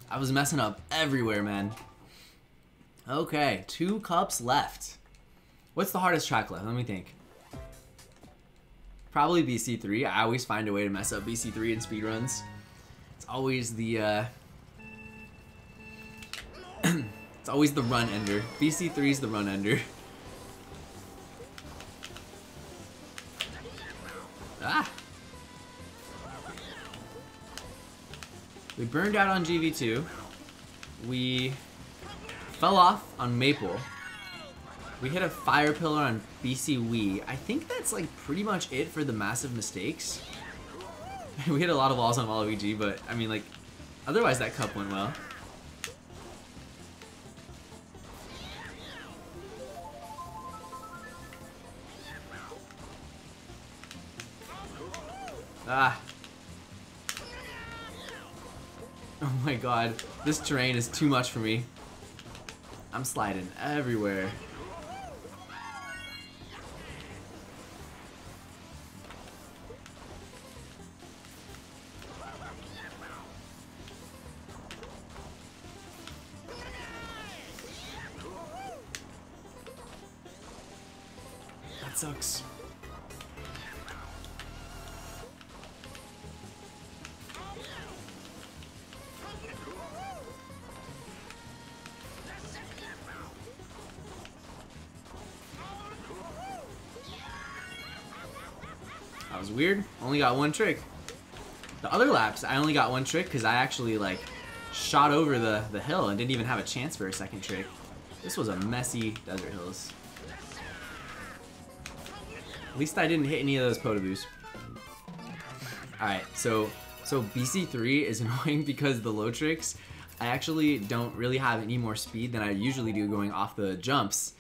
I was messing up everywhere, man. Okay, 2 cups left. What's the hardest track left? Let me think. Probably BC3. I always find a way to mess up BC3 in speedruns. It's always the it's always the run ender. BC3 is the run ender. Ah! We burned out on GV2. We fell off on Maple. We hit a fire pillar on BC Wii. I think that's like pretty much it for the massive mistakes. We hit a lot of walls on Waluigi, but I mean, like, otherwise that cup went well. Ah. Oh my god, this terrain is too much for me. I'm sliding everywhere. That sucks. That was weird. Only got 1 trick. The other laps, I only got 1 trick because I actually like shot over the hill and didn't even have a chance for a second trick. This was a messy Desert Hills. At least I didn't hit any of those Podoboos. Alright, so BC3 is annoying because the low tricks, I actually don't really have any more speed than I usually do going off the jumps.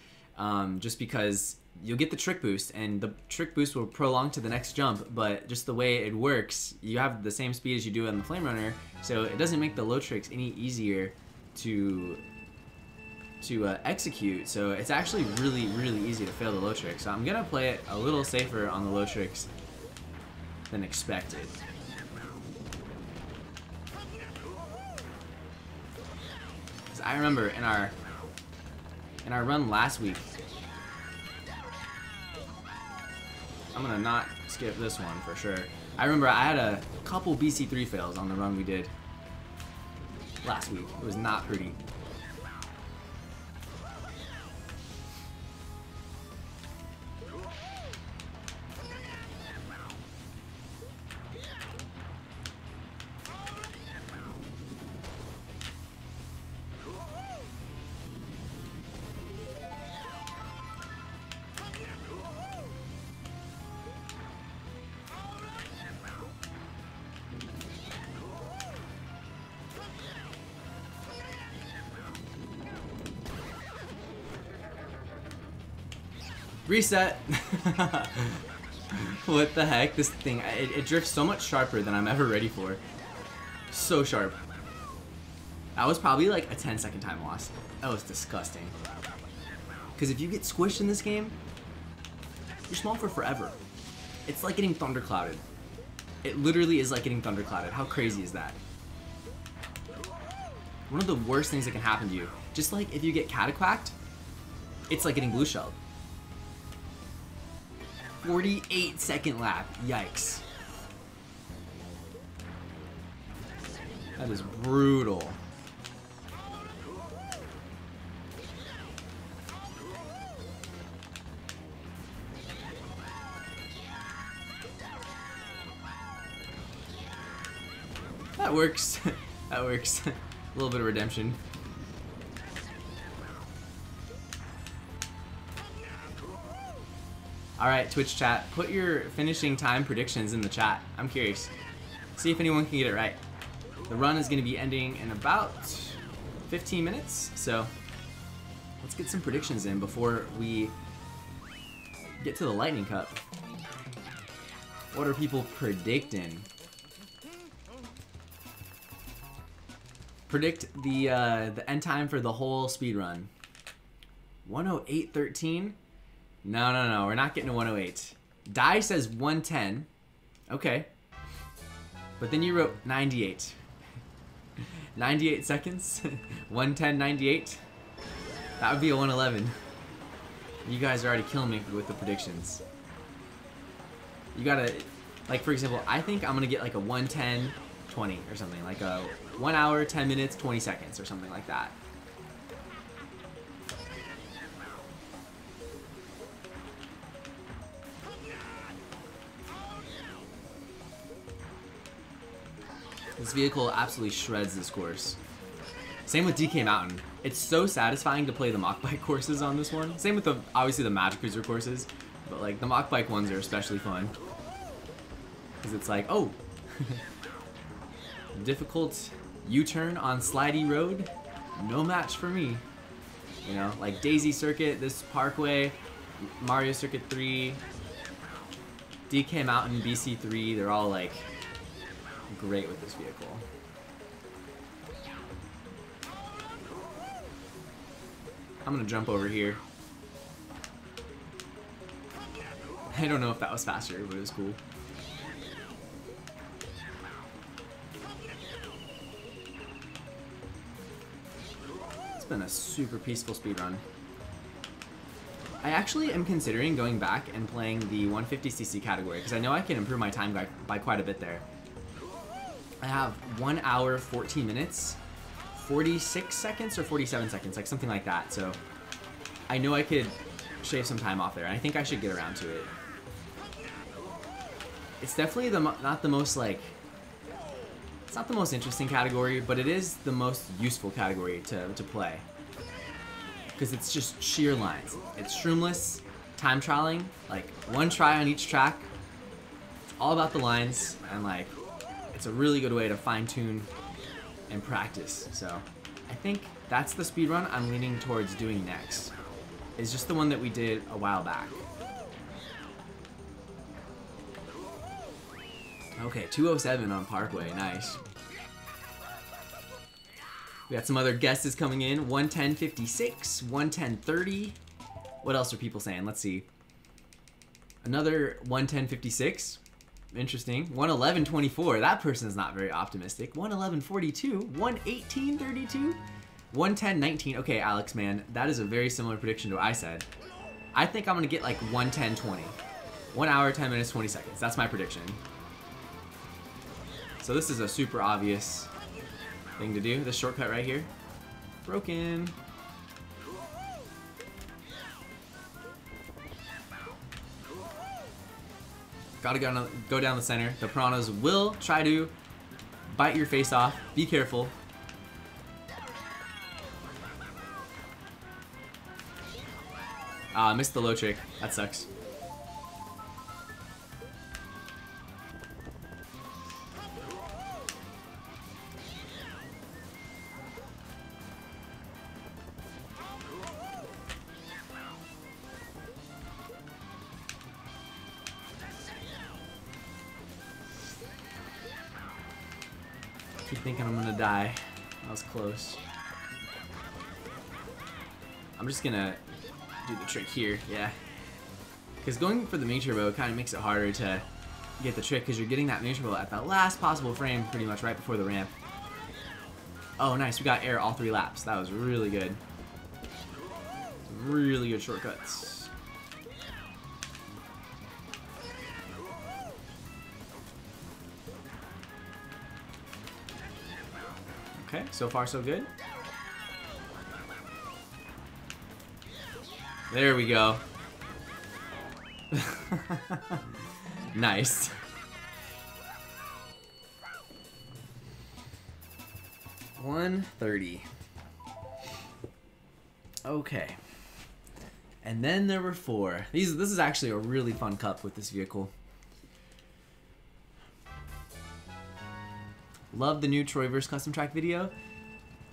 Just because you'll get the trick boost, and the trick boost will prolong to the next jump, but just the way it works, you have the same speed as you do on the Flame Runner, so it doesn't make the low tricks any easier to execute, so it's actually really, really easy to fail the low tricks. So I'm gonna play it a little safer on the low tricks than expected. Because I remember in our run last week, I'm gonna not skip this one for sure. I remember I had a couple BC3 fails on the run we did last week. It was not pretty. Reset! What the heck? This thing, it drifts so much sharper than I'm ever ready for. So sharp. That was probably like a 10-second time loss. That was disgusting. Because if you get squished in this game, you're small for forever. It's like getting thunderclouded. It literally is like getting thunderclouded. How crazy is that? One of the worst things that can happen to you. Just like if you get cataquacked, it's like getting blue shelled. 48-second lap. Yikes. That is brutal. That works. That works. A little bit of redemption. Alright, Twitch chat, put your finishing time predictions in the chat. I'm curious. See if anyone can get it right. The run is going to be ending in about 15 minutes, so let's get some predictions in before we get to the Lightning Cup. What are people predicting? Predict the end time for the whole speed run. 108.13? No, we're not getting to 108. Die says 110. Okay. But then you wrote 98. 98 seconds? 110.98? That would be a 111. You guys are already killing me with the predictions. You gotta, like for example, I think I'm gonna get like a 110.20 or something. Like a 1 hour, 10 minutes, 20 seconds or something like that. This vehicle absolutely shreds this course. Same with DK Mountain. It's so satisfying to play the Mach Bike courses on this one. Same with the obviously the Magic Cruiser courses, but like the Mach Bike ones are especially fun. Because it's like, oh, difficult U-turn on slidey road, no match for me. You know, like Daisy Circuit, this Parkway, Mario Circuit 3, DK Mountain, BC3, they're all like great with this vehicle. I'm gonna jump over here. I don't know if that was faster, but it was cool. It's been a super peaceful speedrun. I actually am considering going back and playing the 150cc category because I know I can improve my time by quite a bit there. I have 1 hour, 14 minutes, 46 seconds or 47 seconds, like something like that. So I know I could shave some time off there. And I think I should get around to it. It's definitely not the most like, it's not the most interesting category, but it is the most useful category to play. Because it's just sheer lines. It's shroomless, time trialing, like one try on each track. It's all about the lines and like, it's a really good way to fine-tune and practice. So I think that's the speedrun I'm leaning towards doing next. It's just the one that we did a while back. Okay, 207 on Parkway, nice. We got some other guesses coming in. 110.56, 110.30. What else are people saying? Let's see. Another 110.56. Interesting. 111.24. That person is not very optimistic. 111.42. 118.32. 110.19. Okay, Alex, man, that is a very similar prediction to what I said. I think I'm gonna get like 110.20. 1 hour, 10 minutes, 20 seconds. That's my prediction. So this is a super obvious thing to do. This shortcut right here. Broken. Gotta go down the center. The piranhas will try to bite your face off. Be careful. Missed the low trick. That sucks. Keep thinking I'm gonna die. That was close. I'm just gonna do the trick here, yeah. Because going for the mini turbo kind of makes it harder to get the trick because you're getting that mini turbo at the last possible frame pretty much right before the ramp. Oh, nice. We got air all 3 laps. That was really good. Some really good shortcuts. Okay, so far so good. There we go. Nice. $130. Okay. And then there were 4. This is actually a really fun cup with this vehicle. Love the new Troyverse custom track video.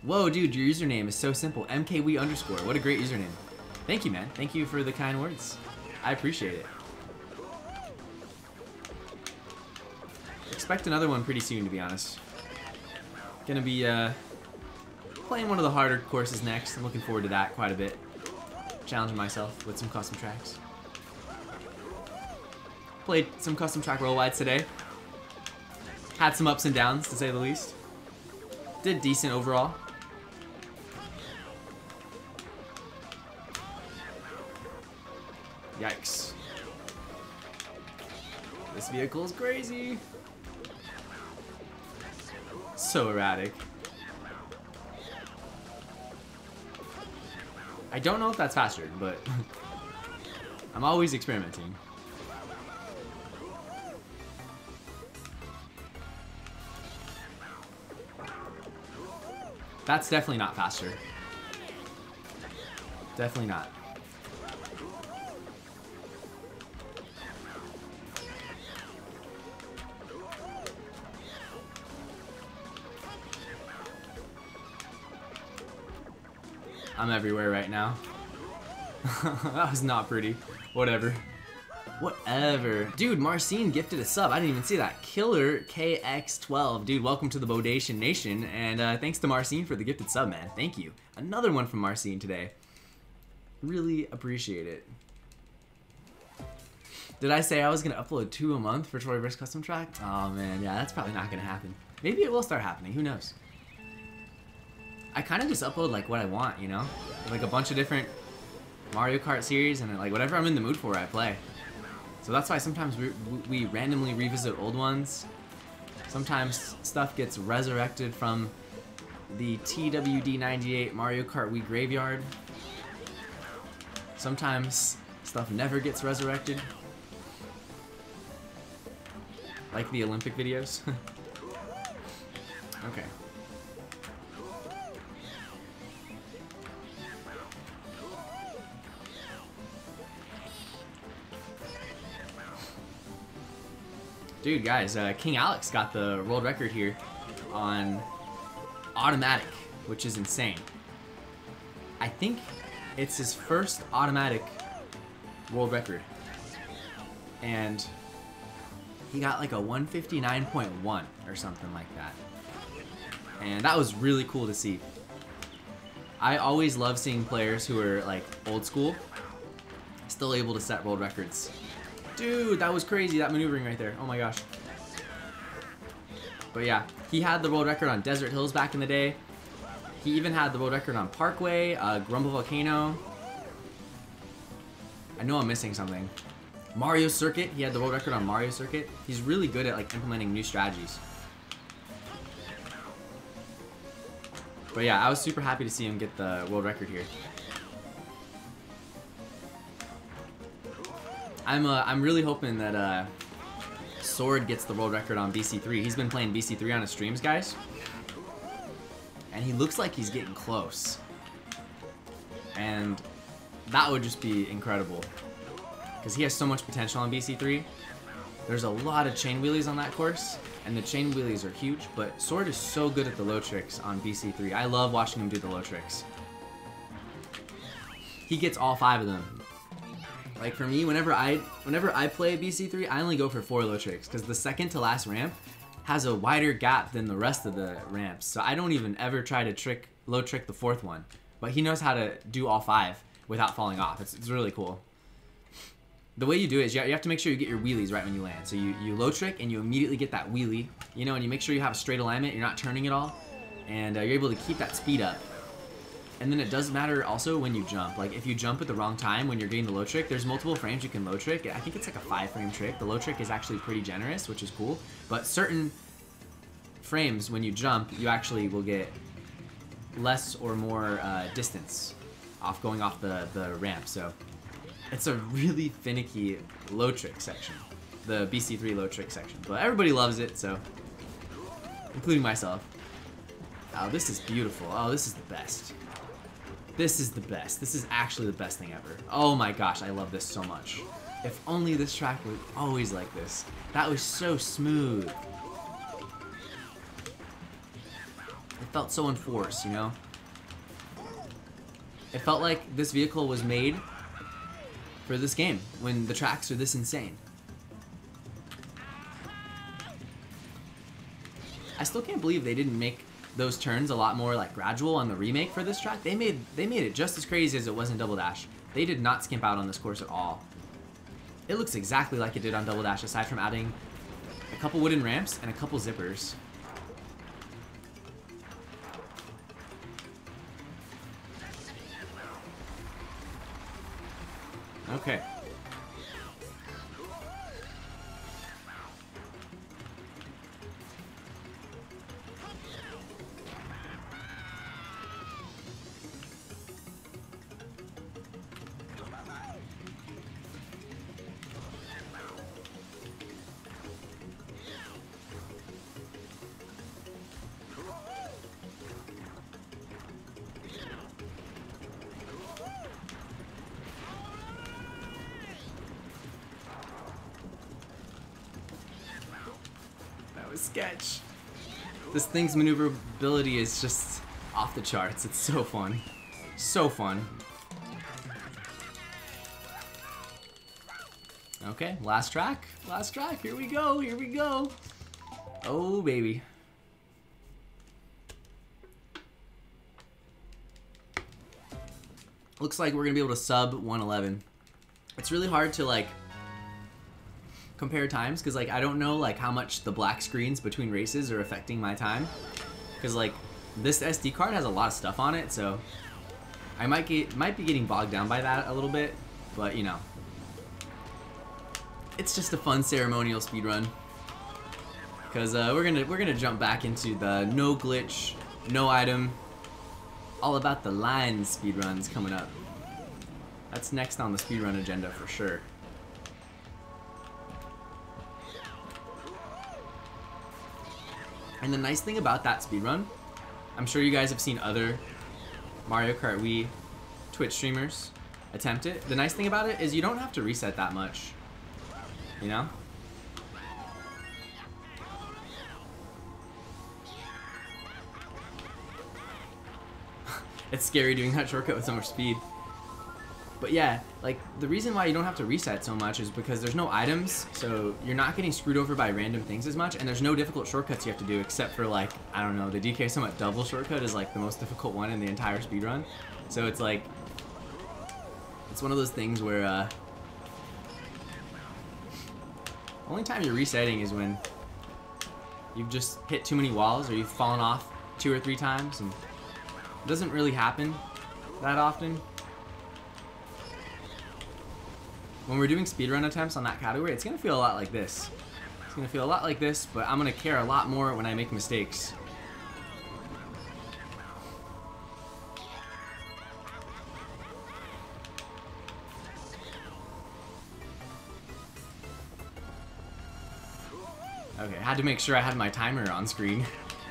Whoa, dude, your username is so simple. MKWE_. What a great username. Thank you, man. Thank you for the kind words. I appreciate it. Expect another one pretty soon, to be honest. Gonna be playing one of the harder courses next. I'm looking forward to that quite a bit. Challenging myself with some custom tracks. Played some custom track roll-wides today. Had some ups and downs, to say the least. Did decent overall. Yikes. This vehicle is crazy. So erratic. I don't know if that's faster, but I'm always experimenting. That's definitely not faster. Definitely not. I'm everywhere right now. That was not pretty. Whatever. Whatever. Dude, Marcin gifted a sub. I didn't even see that. Killer KX12. Dude, welcome to the Bodation Nation. And thanks to Marcin for the gifted sub, man. Thank you. Another one from Marcin today. Really appreciate it. Did I say I was going to upload 2 a month for Troyverse Custom Track? Oh, man. Yeah, that's probably not going to happen. Maybe it will start happening. Who knows? I kind of just upload like what I want, you know? Like a bunch of different Mario Kart series and like whatever I'm in the mood for, I play. So that's why sometimes we randomly revisit old ones. Sometimes stuff gets resurrected from the TWD98 Mario Kart Wii graveyard. Sometimes stuff never gets resurrected. Like the Olympic videos. Okay. Dude, guys, King Alex got the world record here on automatic, which is insane. I think it's his first automatic world record. And he got like a 159.1 or something like that. And that was really cool to see. I always love seeing players who are like old school, still able to set world records. Dude, that was crazy, that maneuvering right there. Oh my gosh. But yeah, he had the world record on Desert Hills back in the day. He even had the world record on Parkway, Grumble Volcano. I know I'm missing something. Mario Circuit, he had the world record on Mario Circuit. He's really good at like implementing new strategies. But yeah, I was super happy to see him get the world record here. I'm really hoping that Sword gets the world record on BC3. He's been playing BC3 on his streams, guys. And he looks like he's getting close. And that would just be incredible. Because he has so much potential on BC3. There's a lot of chain wheelies on that course. And the chain wheelies are huge. But Sword is so good at the low tricks on BC3. I love watching him do the low tricks. He gets all 5 of them. Like for me, whenever I play BC3, I only go for 4 low tricks because the second to last ramp has a wider gap than the rest of the ramps. So I don't even ever try to low trick the 4th one. But he knows how to do all 5 without falling off. It's really cool. The way you do it is you have to make sure you get your wheelies right when you land. So you low trick and you immediately get that wheelie, you know, and you make sure you have a straight alignment, you're not turning at all, and you're able to keep that speed up. And then it does matter also when you jump. Like if you jump at the wrong time when you're getting the low trick, there's multiple frames you can low trick. I think it's like a 5-frame trick. The low trick is actually pretty generous, which is cool. But certain frames when you jump, you actually will get less or more distance going off the ramp. So it's a really finicky low trick section, the BC3 low trick section. But everybody loves it, so including myself. Oh, this is beautiful. Oh, this is the best. This is the best. This is actually the best thing ever. Oh my gosh, I love this so much. If only this track was always like this. That was so smooth. It felt so unforced, you know? It felt like this vehicle was made for this game when the tracks are this insane. I still can't believe they didn't make those turns a lot more like gradual on the remake for this track. They made it just as crazy as it was in Double Dash. They did not skimp out on this course at all. It looks exactly like it did on Double Dash, aside from adding a couple wooden ramps and a couple zippers. Okay. Sketch. This thing's maneuverability is just off the charts. It's so fun. So fun. Okay, last track. Last track. Here we go. Here we go. Oh, baby. Looks like we're gonna be able to sub 111. It's really hard to like compare times because like I don't know like how much the black screens between races are affecting my time, because like this SD card has a lot of stuff on it, so I might be getting bogged down by that a little bit, but you know, it's just a fun ceremonial speed run. Because we're gonna jump back into the no glitch, no item, all about the line speed runs coming up. That's next on the speedrun agenda for sure. And the nice thing about that speedrun, I'm sure you guys have seen other Mario Kart Wii Twitch streamers attempt it. The nice thing about it is you don't have to reset that much, you know? It's scary doing that shortcut with so much speed. But yeah, like the reason why you don't have to reset so much is because there's no items, so you're not getting screwed over by random things as much, and there's no difficult shortcuts you have to do except for like, I don't know, the DK Summit double shortcut is like the most difficult one in the entire speedrun. So it's like, it's one of those things where only time you're resetting is when you've just hit too many walls or you've fallen off 2 or 3 times, and it doesn't really happen that often. When we're doing speedrun attempts on that category, it's gonna feel a lot like this. It's gonna feel a lot like this, but I'm gonna care a lot more when I make mistakes. Okay, I had to make sure I had my timer on screen.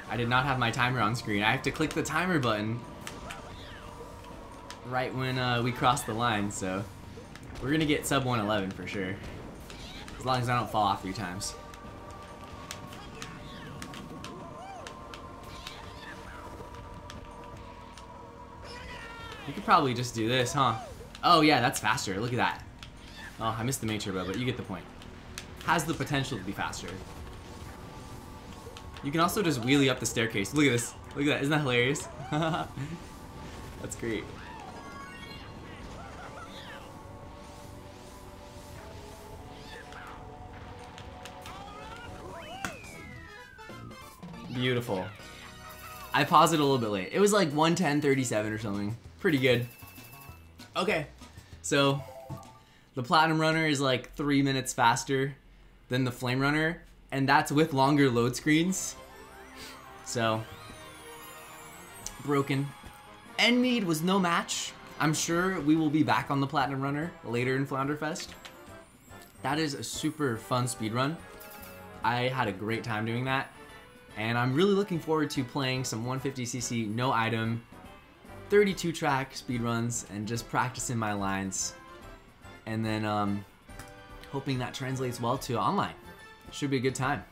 I did not have my timer on screen. I have to click the timer button right when we cross the line, so we're gonna get sub 111 for sure. As long as I don't fall off 3 times. You could probably just do this, huh? Oh yeah, that's faster. Look at that. Oh, I missed the main turbo, but you get the point. Has the potential to be faster. You can also just wheelie up the staircase. Look at this. Look at that. Isn't that hilarious? That's great. Beautiful. I paused it a little bit late. It was like 1:10:37 or something. Pretty good. Okay, so the Platinum Runner is like 3 minutes faster than the Flame Runner, and that's with longer load screens. So, broken. Enmead was no match. I'm sure we will be back on the Platinum Runner later in Flounderfest. That is a super fun speedrun. I had a great time doing that. And I'm really looking forward to playing some 150cc no item 32 track speedruns and just practicing my lines. And then hoping that translates well to online. Should be a good time.